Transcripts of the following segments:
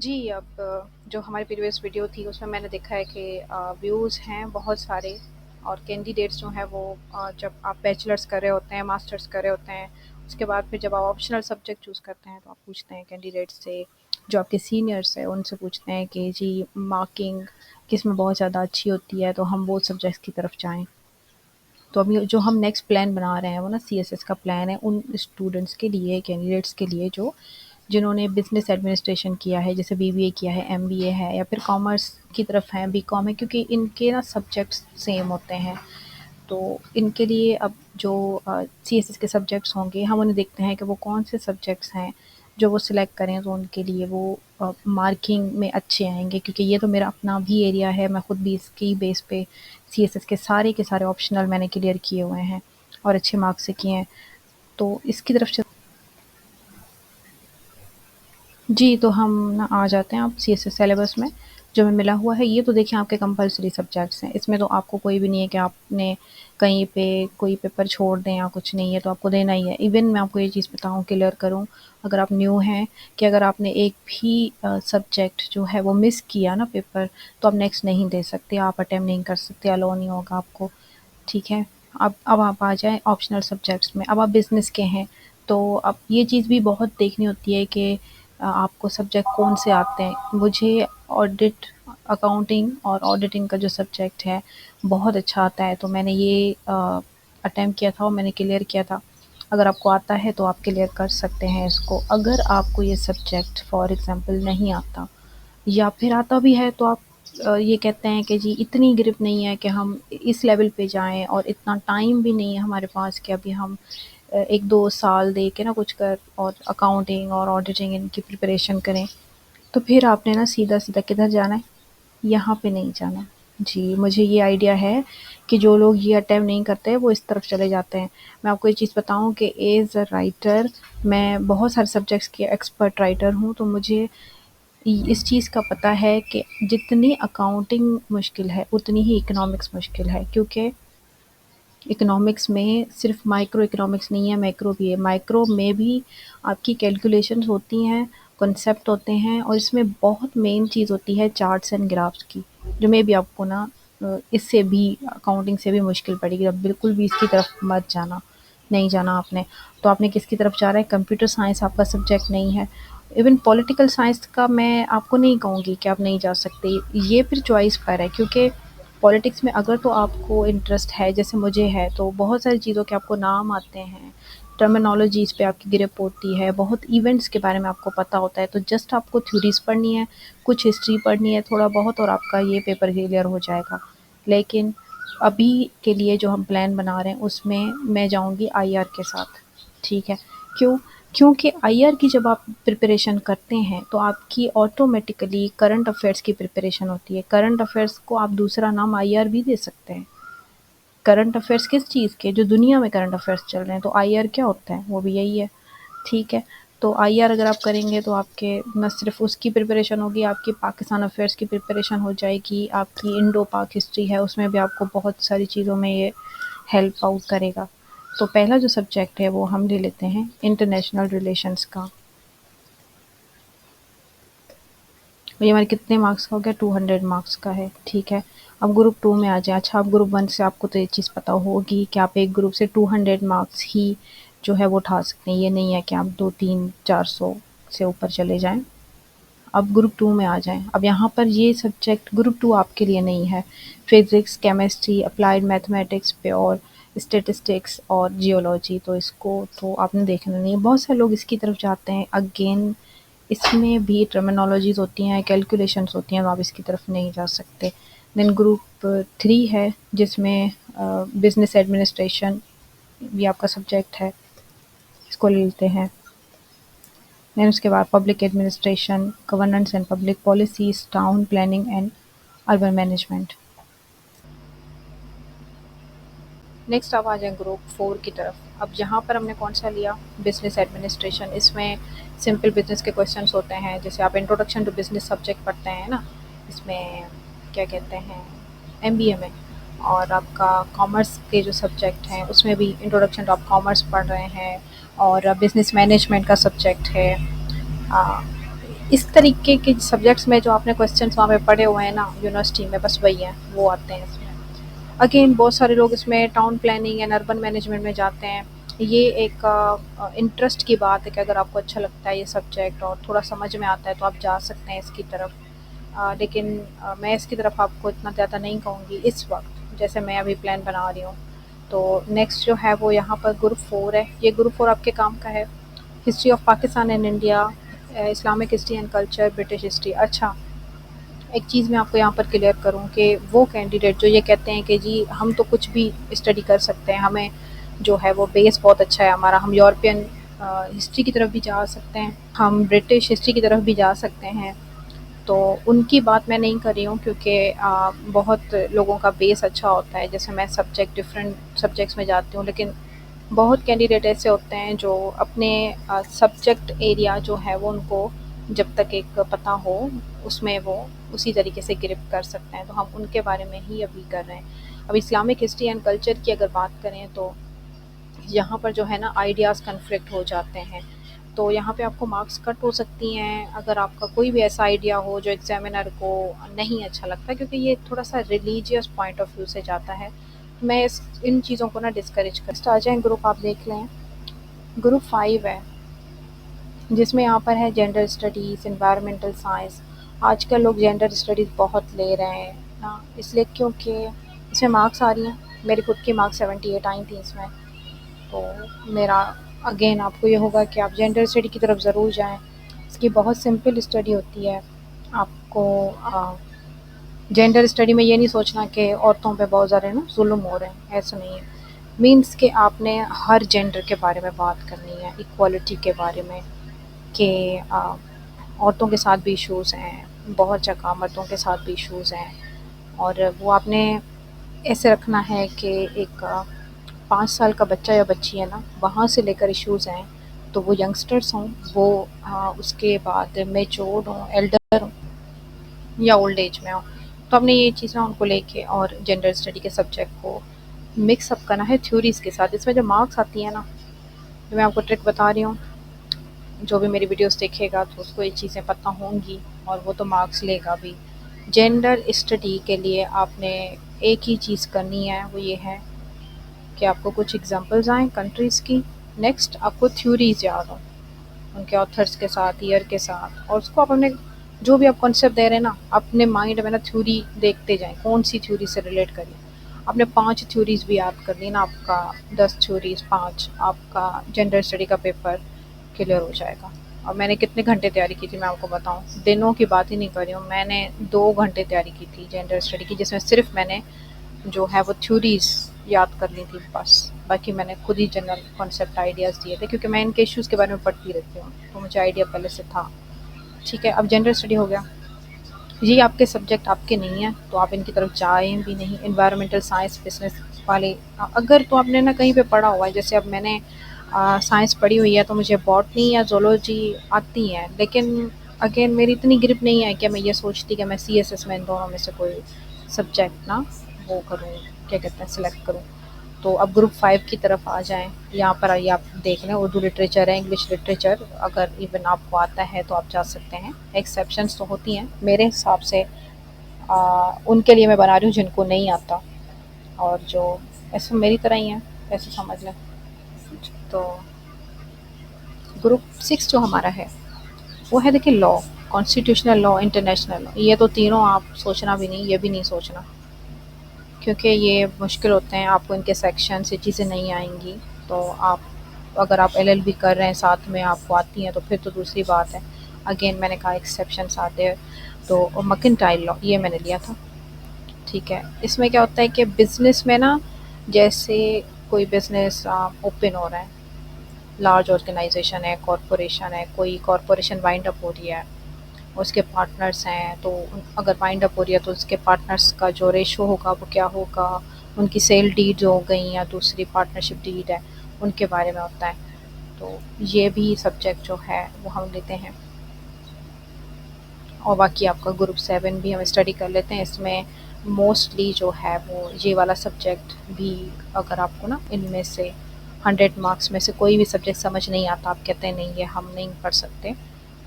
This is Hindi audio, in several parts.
जी, अब जो हमारी प्रीवियस वीडियो थी उसमें मैंने देखा है कि व्यूज़ हैं बहुत सारे और कैंडिडेट्स जो हैं वो जब आप बैचलर्स कर रहे होते हैं, मास्टर्स कर रहे होते हैं, उसके बाद फिर जब आप ऑप्शनल सब्जेक्ट चूज़ करते हैं तो आप पूछते हैं कैंडिडेट्स से, जो आपके सीनियर्स हैं उनसे पूछते हैं कि जी मार्किंग किसमें बहुत ज़्यादा अच्छी होती है तो हम वो सब्जेक्ट्स की तरफ जाएँ। तो अभी जो हम नेक्स्ट प्लान बना रहे हैं वो ना सीएसएस का प्लान है उन स्टूडेंट्स के लिए, कैंडिडेट्स के लिए जो जिन्होंने बिज़नेस एडमिनिस्ट्रेशन किया है, जैसे बीबीए किया है, एमबीए है या फिर कॉमर्स की तरफ है, बीकॉम है, क्योंकि इनके ना सब्जेक्ट्स सेम होते हैं। तो इनके लिए अब जो सीएसएस के सब्जेक्ट्स होंगे हम उन्हें देखते हैं कि वो कौन से सब्जेक्ट्स हैं जो वो सिलेक्ट करें तो उनके लिए वो मार्किंग में अच्छे आएँगे, क्योंकि ये तो मेरा अपना भी एरिया है, मैं खुद भी इसकी बेस पे सीएसएस के सारे ऑप्शनल मैंने क्लियर किए हुए हैं और अच्छे मार्क्स से किए हैं। तो इसकी तरफ से जी, तो हम ना आ जाते हैं अब सीएसएस सिलेबस में, जो हमें मिला हुआ है। ये तो देखिए आपके कंपल्सरी सब्जेक्ट्स हैं, इसमें तो आपको कोई भी नहीं है कि आपने कहीं पे कोई पेपर छोड़ दें या कुछ नहीं है तो आपको देना ही है। इवन मैं आपको ये चीज़ बताऊँ, क्लियर करूँ, अगर आप न्यू हैं कि अगर आपने एक भी सब्जेक्ट जो है वो मिस किया ना पेपर, तो आप नेक्स्ट नहीं दे सकते, आप अटेम्प्ट नहीं कर सकते, अलाउ नहीं होगा आपको, ठीक है? अब आप आ जाएँ ऑप्शनल सब्जेक्ट्स में। अब आप बिज़नेस के हैं, तो अब ये चीज़ भी बहुत देखनी होती है कि आपको सब्जेक्ट कौन से आते हैं। मुझे ऑडिट, अकाउंटिंग और ऑडिटिंग का जो सब्जेक्ट है, बहुत अच्छा आता है, तो मैंने ये अटेम्प्ट किया था और मैंने क्लियर किया था। अगर आपको आता है तो आप क्लियर कर सकते हैं इसको। अगर आपको ये सब्जेक्ट फॉर एग्ज़ाम्पल नहीं आता या फिर आता भी है तो आप ये कहते हैं कि जी इतनी ग्रिप नहीं है कि हम इस लेवल पे जाएँ और इतना टाइम भी नहीं है हमारे पास कि अभी हम 1-2 साल दे के ना कुछ कर और अकाउंटिंग और ऑडिटिंग इनकी प्रिपरेशन करें। तो फिर आपने ना सीधा-सीधा किधर जाना है? यहाँ पे नहीं जाना। जी, मुझे ये आइडिया है कि जो लोग ये अटेम्प्ट नहीं करते वो इस तरफ चले जाते हैं। मैं आपको ये चीज़ बताऊँ कि एज़ अ राइटर मैं बहुत सारे सब्जेक्ट्स की एक्सपर्ट राइटर हूँ, तो मुझे इस चीज़ का पता है कि जितनी अकाउंटिंग मुश्किल है, उतनी ही इकोनॉमिक्स मुश्किल है, क्योंकि इकोनॉमिक्स में सिर्फ़ माइक्रो इकोनॉमिक्स नहीं है, मैक्रो भी है। माइक्रो में भी आपकी कैलकुलेशंस होती हैं, कॉन्सेप्ट होते हैं और इसमें बहुत मेन चीज़ होती है चार्ट्स एंड ग्राफ्स की, जो मेबी आपको ना इससे भी अकाउंटिंग से भी मुश्किल पड़ेगी। अब बिल्कुल भी इसकी तरफ मत जाना, नहीं जाना आपने। तो आपने किसकी तरफ जाना है? कंप्यूटर साइंस आपका सब्जेक्ट नहीं है। इवन पॉलिटिकल साइंस का मैं आपको नहीं कहूँगी कि आप नहीं जा सकते, ये फिर चॉइस पर है, क्योंकि पॉलिटिक्स में अगर तो आपको इंटरेस्ट है, जैसे मुझे है, तो बहुत सारी चीज़ों के आपको नाम आते हैं, टर्मिनोलॉजीज़ पे आपकी ग्रिप होती है, बहुत इवेंट्स के बारे में आपको पता होता है, तो जस्ट आपको थ्योरीज़ पढ़नी है, कुछ हिस्ट्री पढ़नी है थोड़ा बहुत और आपका ये पेपर क्लियर हो जाएगा। लेकिन अभी के लिए जो हम प्लान बना रहे हैं उसमें मैं जाऊँगी आईआर के साथ, ठीक है? क्यों? क्योंकि आईआर की जब आप प्रिपरेशन करते हैं तो आपकी ऑटोमेटिकली करंट अफ़ेयर्स की प्रिपरेशन होती है। करंट अफ़ेयर्स को आप दूसरा नाम आईआर भी दे सकते हैं। करंट अफ़ेयर्स किस चीज़ के? जो दुनिया में करंट अफ़ेयर्स चल रहे हैं, तो आईआर क्या होता है? वो भी यही है, ठीक है? तो आईआर अगर आप करेंगे तो आपके ना सिर्फ़ उसकी प्रिपरेशन होगी, आपकी पाकिस्तान अफ़ेयर्स की प्रिपरेशन हो जाएगी, आपकी इंडो पाक हिस्ट्री है उसमें भी आपको बहुत सारी चीज़ों में ये हेल्प आउट करेगा। तो पहला जो सब्जेक्ट है वो हम ले लेते हैं इंटरनेशनल रिलेशंस का। ये हमारे कितने मार्क्स का हो गया? 200 मार्क्स का है, ठीक है। अब ग्रुप 2 में आ जाएँ। अच्छा, अब ग्रुप 1 से आपको तो ये चीज़ पता होगी कि आप एक ग्रुप से 200 मार्क्स ही जो है वो उठा सकते हैं। ये नहीं है कि आप 2, 3, 400 से ऊपर चले जाएँ। अब ग्रुप 2 में आ जाएँ। अब यहाँ पर ये सब्जेक्ट ग्रुप 2 आपके लिए नहीं है। Physics, chemistry, applied mathematics, pure statistics और जियोलॉजी, तो इसको तो आपने देखना नहीं है। बहुत सारे लोग इसकी तरफ जाते हैं। अगेन इसमें भी टर्मिनोलॉजीज़ होती हैं, कैलकुलेशंस होती हैं, तो आप इसकी तरफ नहीं जा सकते। देन ग्रुप 3 है जिसमें बिज़नेस एडमिनिस्ट्रेशन भी आपका सब्जेक्ट है, इसको ले लेते हैं। देन उसके बाद public administration, governance and public policies, town planning and urban management. Next अब आ जाएँ ग्रुप 4 की तरफ। अब यहाँ पर हमने कौन-सा लिया? Business administration. इसमें सिंपल बिज़नेस के क्वेश्चंस होते हैं, जैसे आप इंट्रोडक्शन टू बिज़नेस सब्जेक्ट पढ़ते हैं ना, इसमें क्या कहते हैं एमबीए में, और आपका कॉमर्स के जो सब्जेक्ट हैं उसमें भी इंट्रोडक्शन टू आप कॉमर्स पढ़ रहे हैं और बिज़नेस मैनेजमेंट का सब्जेक्ट है। इस तरीके के सब्जेक्ट्स में जो आपने क्वेश्चंस वहाँ पे पढ़े हुए हैं ना यूनिवर्सिटी में, बस वही हैं, वो आते हैं इसमें। अगेन बहुत सारे लोग इसमें town planning and urban management में जाते हैं। ये एक इंटरेस्ट की बात है कि अगर आपको अच्छा लगता है ये सब्जेक्ट और थोड़ा समझ में आता है तो आप जा सकते हैं इसकी तरफ। लेकिन मैं इसकी तरफ आपको इतना ज़्यादा नहीं कहूँगी इस वक्त, जैसे मैं अभी प्लान बना रही हूँ। तो नेक्स्ट जो है वो यहाँ पर ग्रुप 4 है। ये ग्रुप 4 आपके काम का है। History of Pakistan and India, Islamic history and culture, British history. अच्छा, एक चीज़ मैं आपको यहाँ पर क्लियर करूँ कि वो कैंडिडेट जो ये कहते हैं कि जी हम तो कुछ भी स्टडी कर सकते हैं, हमें जो है वो बेस बहुत अच्छा है हमारा, हम यूरोपियन हिस्ट्री की तरफ भी जा सकते हैं, हम ब्रिटिश हिस्ट्री की तरफ भी जा सकते हैं, तो उनकी बात मैं नहीं कर रही हूँ क्योंकि बहुत लोगों का बेस अच्छा होता है। जैसे मैं डिफरेंट सब्जेक्ट्स में जाती हूँ, लेकिन बहुत कैंडिडेट ऐसे होते हैं जो अपने सब्जेक्ट एरिया जो है वो उनको जब तक एक पता हो उसमें वो उसी तरीके से गिरफ्त कर सकते हैं, तो हम उनके बारे में ही अभी कर रहे हैं। अब इस्लामिक हिस्ट्री एंड कल्चर की अगर बात करें तो यहाँ पर जो है ना आइडियाज़ कन्फ्लिक्ट हो जाते हैं, तो यहाँ पे आपको मार्क्स कट हो सकती हैं अगर आपका कोई भी ऐसा आइडिया हो जो एग्जामिनर को नहीं अच्छा लगता, क्योंकि ये थोड़ा सा रिलीजियस पॉइंट ऑफ व्यू से जाता है। मैं इन चीज़ों को ना डिस्करेज कर आ जाए। ग्रुप आप देख लें, ग्रुप 5 है जिसमें यहाँ पर है जेंडर स्टडीज़, एनवायरमेंटल साइंस। आजकल लोग जेंडर स्टडीज़ बहुत ले रहे हैं ना, इसलिए क्योंकि इसमें मार्क्स आ रही हैं। मेरी खुद की मार्क्स 78 आई थी इसमें, तो मेरा अगेन आपको ये होगा कि आप जेंडर स्टडी की तरफ ज़रूर जाएं। इसकी बहुत सिंपल स्टडी होती है। आपको जेंडर स्टडी में ये नहीं सोचना कि औरतों पे बहुत ज़्यादा ना जुल्म हो रहे हैं, ऐसा नहीं है। मीन्स कि आपने हर जेंडर के बारे में बात करनी है, इक्वालिटी के बारे में, कि औरतों के साथ भी इश्यूज़ हैं, बहुत जगह मर्दों के साथ भी इश्यूज़ हैं, और वो आपने ऐसे रखना है कि एक 5 साल का बच्चा या बच्ची है ना, वहाँ से लेकर इश्यूज़ हैं, तो वो यंगस्टर्स हों, वो उसके बाद मैच्योर्ड हों, एल्डर हों या ओल्ड एज में हों। तो आपने ये चीज़ ना उनको लेके और जेंडर स्टडी के सब्जेक्ट को मिक्स अप करना है थ्योरीज़ के साथ। इसमें जो मार्क्स आती है ना, तो मैं आपको ट्रिक बता रही हूँ, जो भी मेरी वीडियोस देखेगा तो उसको ये चीज़ें पता होंगी और वो तो मार्क्स लेगा भी। जेंडर स्टडी के लिए आपने एक ही चीज़ करनी है, वो ये है कि आपको कुछ एग्जांपल्स आएँ कंट्रीज़ की। नेक्स्ट आपको थ्योरीज़ याद हों, उनके ऑथर्स के साथ, ईयर के साथ, और उसको आप अपने जो भी आप कॉन्सेप्ट दे रहे हैं ना, अपने माइंड में ना थ्योरी देखते जाएँ, कौन-सी थ्योरी से रिलेट करिए। आपने 5 थ्योरीज़ भी याद कर ली ना, आपका 10 थ्योरीज़ 5, आपका जेंडर स्टडी का पेपर क्लियर हो जाएगा। और मैंने कितने घंटे तैयारी की थी मैं आपको बताऊँ, दिनों की बात ही नहीं कर रही हूँ, मैंने 2 घंटे तैयारी की थी जेंडर स्टडी की, जिसमें सिर्फ मैंने जो है वो थ्योरीज़ याद कर ली थी बस। बाकी मैंने खुद ही जनरल कॉन्सेप्ट आइडियाज़ दिए थे, क्योंकि मैं इनके इश्यूज़ के बारे में पढ़ती रहती हूँ, तो मुझे आइडिया पहले से था। ठीक है, अब जेंडर स्टडी हो गया। ये आपके सब्जेक्ट आपके नहीं हैं, तो आप इनकी तरफ जाएँ भी नहीं। एनवायरमेंटल साइंस, बिज़नेस वाले अगर तो आपने ना कहीं पे पढ़ा हुआ है, जैसे अब मैंने साइंस पढ़ी हुई है तो मुझे बॉटनी या ज़ूलॉजी आती है, लेकिन अगेन मेरी इतनी ग्रिप नहीं है कि मैं ये सोचती कि मैं सीएसएस में इन दोनों में से कोई सब्जेक्ट ना वो करूँ, क्या कहते हैं, सिलेक्ट करूँ। तो अब ग्रुप 5 की तरफ आ जाएँ। यहाँ पर आइए, आप देख लें, उर्दू लिटरेचर है, इंग्लिश लिटरेचर, अगर इवन आपको आता है तो आप जा सकते हैं। एक्सेप्शंस तो होती हैं मेरे हिसाब से, उनके लिए मैं बना रही हूँ जिनको नहीं आता, और जो ऐसे मेरी तरह ही हैं, ऐसे समझ लें। तो ग्रुप 6 जो हमारा है वो है, देखिए, law, constitutional law, international law. ये तो तीनों आप सोचना भी नहीं, ये भी नहीं सोचना, क्योंकि ये मुश्किल होते हैं, आपको इनके सेक्शन से चीज़ें नहीं आएंगी। तो आप अगर आप एलएलबी कर रहे हैं साथ में आपको आती हैं तो फिर तो दूसरी बात है। अगेन मैंने कहा एक्सेप्शंस आते हैं। तो मर्केंटाइल लॉ ये मैंने लिया था। ठीक है, इसमें क्या होता है कि बिज़नेस में ना, जैसे कोई बिज़नेस ओपन हो रहा है, लार्ज ऑर्गेनाइजेशन है, कॉरपोरेशन है, कोई कॉरपोरेशन वाइंड अप हो रही है, उसके पार्टनर्स हैं, तो अगर वाइंड अप हो रही है तो उसके पार्टनर्स का जो रेशो होगा वो क्या होगा, उनकी सेल डीड हो गई या दूसरी पार्टनरशिप डीड है, उनके बारे में होता है। तो ये भी सब्जेक्ट जो है वो हम लेते हैं। और बाकी आपका ग्रुप 7 भी हम स्टडी कर लेते हैं। इसमें मोस्टली जो है वो ये वाला सब्जेक्ट भी, अगर आपको ना इनमें से 100 मार्क्स में से कोई भी सब्जेक्ट समझ नहीं आता, आप कहते हैं नहीं ये हम नहीं पढ़ सकते,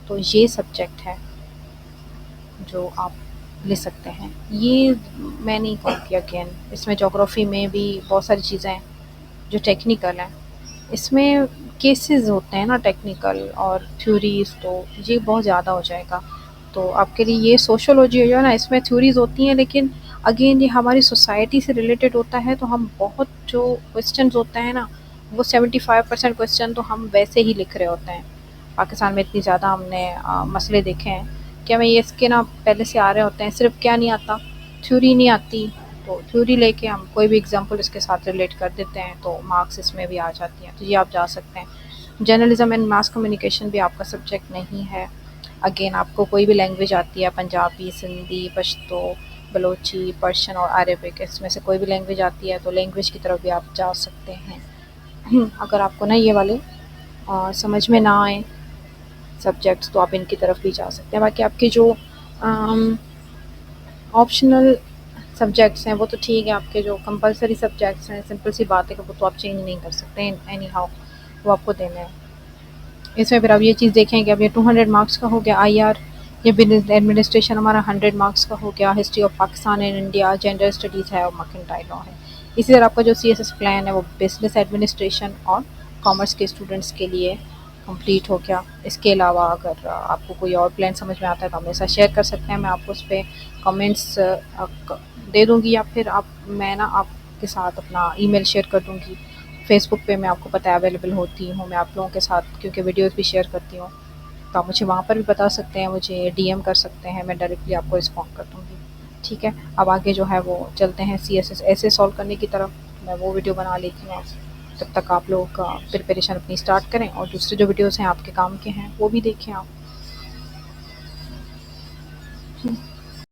तो ये सब्जेक्ट है जो आप ले सकते हैं। ये मैं नहीं कहूँगी अगेन, इसमें ज्योग्राफी में भी बहुत सारी चीज़ें हैं जो टेक्निकल हैं। इसमें केसेस होते हैं ना टेक्निकल और थ्योरीज़, तो ये बहुत ज़्यादा हो जाएगा। तो आपके लिए ये सोशियोलॉजी जो है ना, इसमें थ्योरीज़ होती हैं, लेकिन अगेन ये हमारी सोसाइटी से रिलेटेड होता है, तो हम बहुत जो क्वेश्चंस होते हैं ना, वो 75% क्वेश्चन तो हम वैसे ही लिख रहे होते हैं। पाकिस्तान में इतनी ज़्यादा हमने मसले देखे हैं कि हमें ये इसके ना पहले से आ रहे होते हैं, सिर्फ क्या नहीं आता, थ्योरी नहीं आती। तो थ्योरी लेके हम कोई भी एग्जांपल इसके साथ रिलेट कर देते हैं, तो मार्क्स इसमें भी आ जाती हैं। तो ये आप जा सकते हैं। जर्नलिज्म एंड मास कम्युनिकेशन भी आपका सब्जेक्ट नहीं है। अगेन आपको कोई भी लैंग्वेज आती है, पंजाबी, सिंधी, पश्तो, बलोची, पर्शियन और अरेबिक, इसमें से कोई भी लैंग्वेज आती है तो लैंग्वेज की तरफ भी आप जा सकते हैं। अगर आपको ना ये वाले समझ में ना आए सब्जेक्ट्स, तो आप इनकी तरफ भी जा सकते हैं। बाकी आपके जो ऑप्शनल सब्जेक्ट्स हैं वो तो ठीक है, आपके जो कंपलसरी सब्जेक्ट्स हैं, सिंपल सी बात है कि वो तो आप चेंज नहीं कर सकते एनी हाउ, वो आपको देना है। इसमें फिर आप ये चीज़ देखें कि अब ये 200 मार्क्स का हो गया आईआर, ये बिजनेस एडमिनिस्ट्रेशन हमारा 100 मार्क्स का हो गया, history of Pakistan and India, gender studies है और मर्केंटाइल लॉ है। इसी तरह आपका जो सीएसएस प्लान है वो बिजनेस एडमिनिस्ट्रेशन और कॉमर्स के स्टूडेंट्स के लिए कंप्लीट हो गया। इसके अलावा अगर आपको कोई और प्लान समझ में आता है तो आप मेरे साथ शेयर कर सकते हैं, मैं आपको उस पर कमेंट्स दे दूँगी, या फिर मैं ना आपके साथ अपना ईमेल शेयर कर दूँगी। फेसबुक पे मैं आपको पता है अवेलेबल होती हूँ मैं आप लोगों के साथ, क्योंकि वीडियोस भी शेयर करती हूँ, तो आप मुझे वहाँ पर भी बता सकते हैं, मुझे डीएम कर सकते हैं, मैं डायरेक्टली आपको रिस्पॉन्ड कर दूँगी। ठीक है, अब आगे जो है वो चलते हैं सीएसएस ऐसे सॉल्व करने की तरफ। मैं वो वीडियो बना लेती हूँ, तब तक आप लोग प्रिपरेशन अपनी स्टार्ट करें, और दूसरे जो वीडियोज़ हैं आपके काम के हैं वो भी देखें आप।